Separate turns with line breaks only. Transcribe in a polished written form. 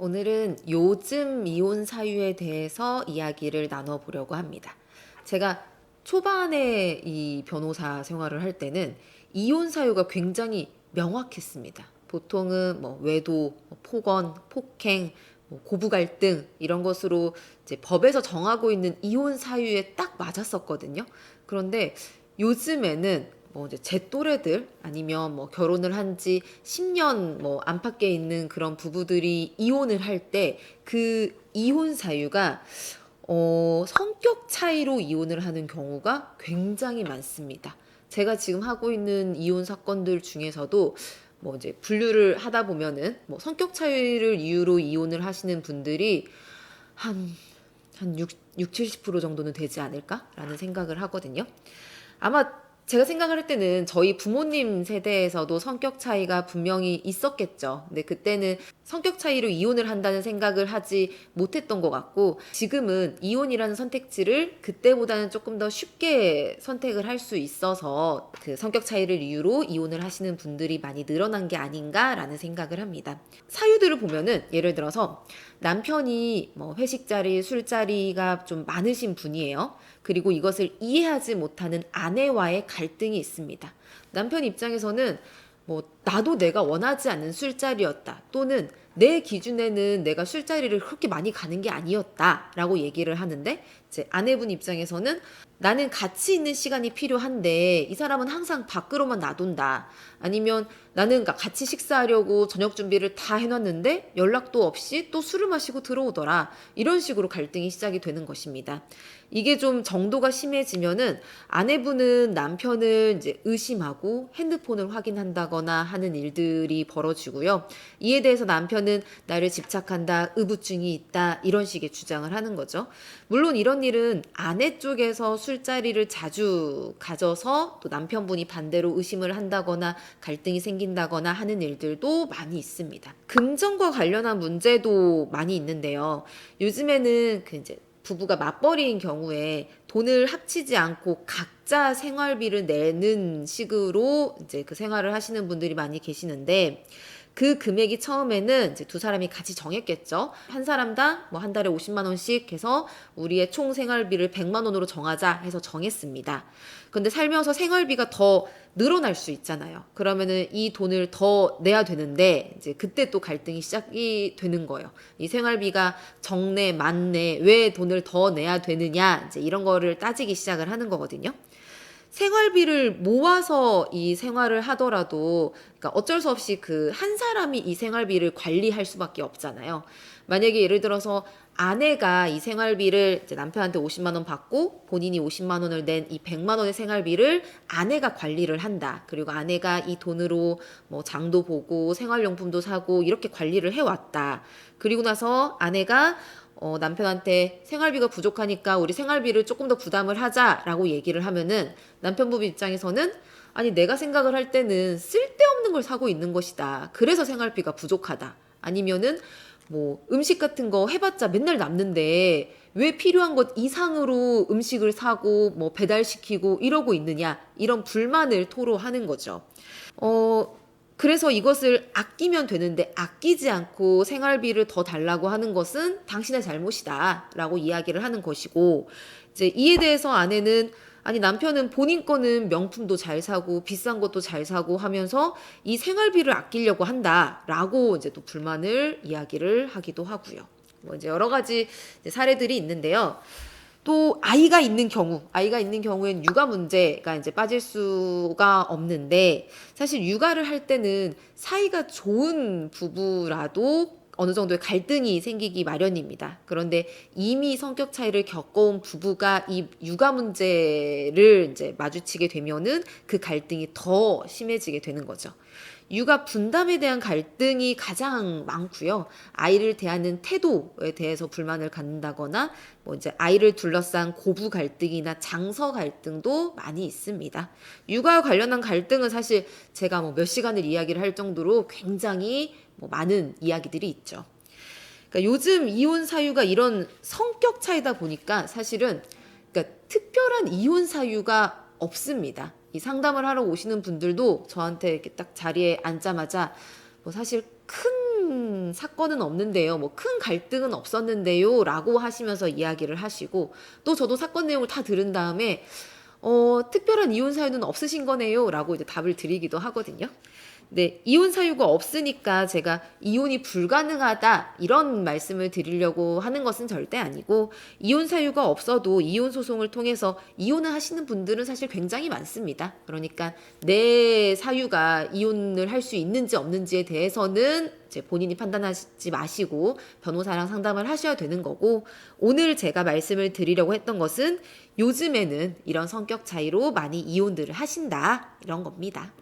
오늘은 요즘 이혼 사유에 대해서 이야기를 나눠보려고 합니다. 제가 초반에 이 변호사 생활을 할 때는 이혼 사유가 굉장히 명확했습니다. 보통은 뭐 외도, 폭언, 폭행, 고부 갈등 이런 것으로 이제 법에서 정하고 있는 이혼 사유에 딱 맞았었거든요. 그런데 요즘에는 뭐 이제 제 또래들 아니면 뭐 결혼을 한 지 10년 뭐 안팎에 있는 그런 부부들이 이혼을 할 때 그 이혼 사유가 성격 차이로 이혼을 하는 경우가 굉장히 많습니다. 제가 지금 하고 있는 이혼 사건들 중에서도 뭐 이제 분류를 하다 보면은 뭐 성격 차이를 이유로 이혼을 하시는 분들이 한, 한 70% 정도는 되지 않을까라는 생각을 하거든요. 아마 제가 생각을 할 때는 저희 부모님 세대에서도 성격 차이가 분명히 있었겠죠. 근데 그때는 성격 차이로 이혼을 한다는 생각을 하지 못했던 것 같고, 지금은 이혼이라는 선택지를 그때보다는 조금 더 쉽게 선택을 할 수 있어서 그 성격 차이를 이유로 이혼을 하시는 분들이 많이 늘어난 게 아닌가라는 생각을 합니다. 사유들을 보면은 예를 들어서 남편이 뭐 회식 자리, 술자리가 좀 많으신 분이에요. 그리고 이것을 이해하지 못하는 아내와의 갈등이 있습니다. 남편 입장에서는 뭐 나도 내가 원하지 않는 술자리였다, 또는 내 기준에는 내가 술자리를 그렇게 많이 가는 게 아니었다라고 얘기를 하는데, 이제 아내분 입장에서는 나는 같이 있는 시간이 필요한데 이 사람은 항상 밖으로만 놔둔다, 아니면 나는 같이 식사하려고 저녁 준비를 다 해놨는데 연락도 없이 또 술을 마시고 들어오더라, 이런 식으로 갈등이 시작이 되는 것입니다. 이게 좀 정도가 심해지면은 아내분은 남편을 이제 의심하고 핸드폰을 확인한다거나 하는 일들이 벌어지고요. 이에 대해서 남편은 나를 집착한다, 의부증이 있다, 이런 식의 주장을 하는 거죠. 물론 이런 일은 아내 쪽에서 술자리를 자주 가져서 또 남편분이 반대로 의심을 한다거나 갈등이 생긴다거나 하는 일들도 많이 있습니다. 금전과 관련한 문제도 많이 있는데요. 요즘에는 그 이제 부부가 맞벌이인 경우에 돈을 합치지 않고 각자 생활비를 내는 식으로 이제 그 생활을 하시는 분들이 많이 계시는데, 그 금액이 처음에는 이제 두 사람이 같이 정했겠죠. 한 사람당 뭐 한 달에 50만 원씩 해서 우리의 총 생활비를 100만 원으로 정하자 해서 정했습니다. 근데 살면서 생활비가 더 늘어날 수 있잖아요. 그러면은 이 돈을 더 내야 되는데 이제 그때 또 갈등이 시작이 되는 거예요. 이 생활비가 적네, 많네, 왜 돈을 더 내야 되느냐, 이제 이런 거를 따지기 시작을 하는 거거든요. 생활비를 모아서 이 생활을 하더라도, 그러니까 어쩔 수 없이 그 한 사람이 이 생활비를 관리할 수밖에 없잖아요. 만약에 예를 들어서 아내가 이 생활비를 이제 남편한테 50만 원 받고 본인이 50만 원을 낸 이 100만 원의 생활비를 아내가 관리를 한다. 그리고 아내가 이 돈으로 뭐 장도 보고 생활용품도 사고 이렇게 관리를 해왔다. 그리고 나서 아내가 남편한테 생활비가 부족하니까 우리 생활비를 조금 더 부담을 하자라고 얘기를 하면은, 남편분 입장에서는 아니 내가 생각을 할 때는 쓸데없는 걸 사고 있는 것이다, 그래서 생활비가 부족하다, 아니면은 뭐 음식 같은 거 해봤자 맨날 남는데 왜 필요한 것 이상으로 음식을 사고 뭐 배달시키고 이러고 있느냐, 이런 불만을 토로하는 거죠. 그래서 이것을 아끼면 되는데 아끼지 않고 생활비를 더 달라고 하는 것은 당신의 잘못이다 라고 이야기를 하는 것이고, 이제 이에 대해서 아내는 아니 남편은 본인 거는 명품도 잘 사고 비싼 것도 잘 사고 하면서 이 생활비를 아끼려고 한다 라고 이제 또 불만을 이야기를 하기도 하고요. 뭐 이제 여러 가지 이제 사례들이 있는데요. 또 아이가 있는 경우엔 육아 문제가 이제 빠질 수가 없는데, 사실 육아를 할 때는 사이가 좋은 부부라도 어느 정도의 갈등이 생기기 마련입니다. 그런데 이미 성격 차이를 겪어온 부부가 이 육아 문제를 이제 마주치게 되면은 그 갈등이 더 심해지게 되는 거죠. 육아 분담에 대한 갈등이 가장 많고요. 아이를 대하는 태도에 대해서 불만을 갖는다거나 뭐 이제 아이를 둘러싼 고부 갈등이나 장서 갈등도 많이 있습니다. 육아와 관련한 갈등은 사실 제가 뭐 몇 시간을 이야기를 할 정도로 굉장히 뭐 많은 이야기들이 있죠. 그러니까 요즘 이혼 사유가 이런 성격 차이다 보니까 사실은 그러니까 특별한 이혼 사유가 없습니다. 이 상담을 하러 오시는 분들도 저한테 이렇게 딱 자리에 앉자마자 뭐 사실 큰 큰 사건은 없는데요. 뭐 큰 갈등은 없었는데요. 라고 하시면서 이야기를 하시고, 또 저도 사건 내용을 다 들은 다음에 특별한 이혼 사유는 없으신 거네요. 라고 이제 답을 드리기도 하거든요. 네, 이혼 사유가 없으니까 제가 이혼이 불가능하다 이런 말씀을 드리려고 하는 것은 절대 아니고, 이혼 사유가 없어도 이혼 소송을 통해서 이혼을 하시는 분들은 사실 굉장히 많습니다. 그러니까 내 사유가 이혼을 할 수 있는지 없는지에 대해서는 이제 본인이 판단하지 마시고 변호사랑 상담을 하셔야 되는 거고, 오늘 제가 말씀을 드리려고 했던 것은 요즘에는 이런 성격 차이로 많이 이혼들을 하신다 이런 겁니다.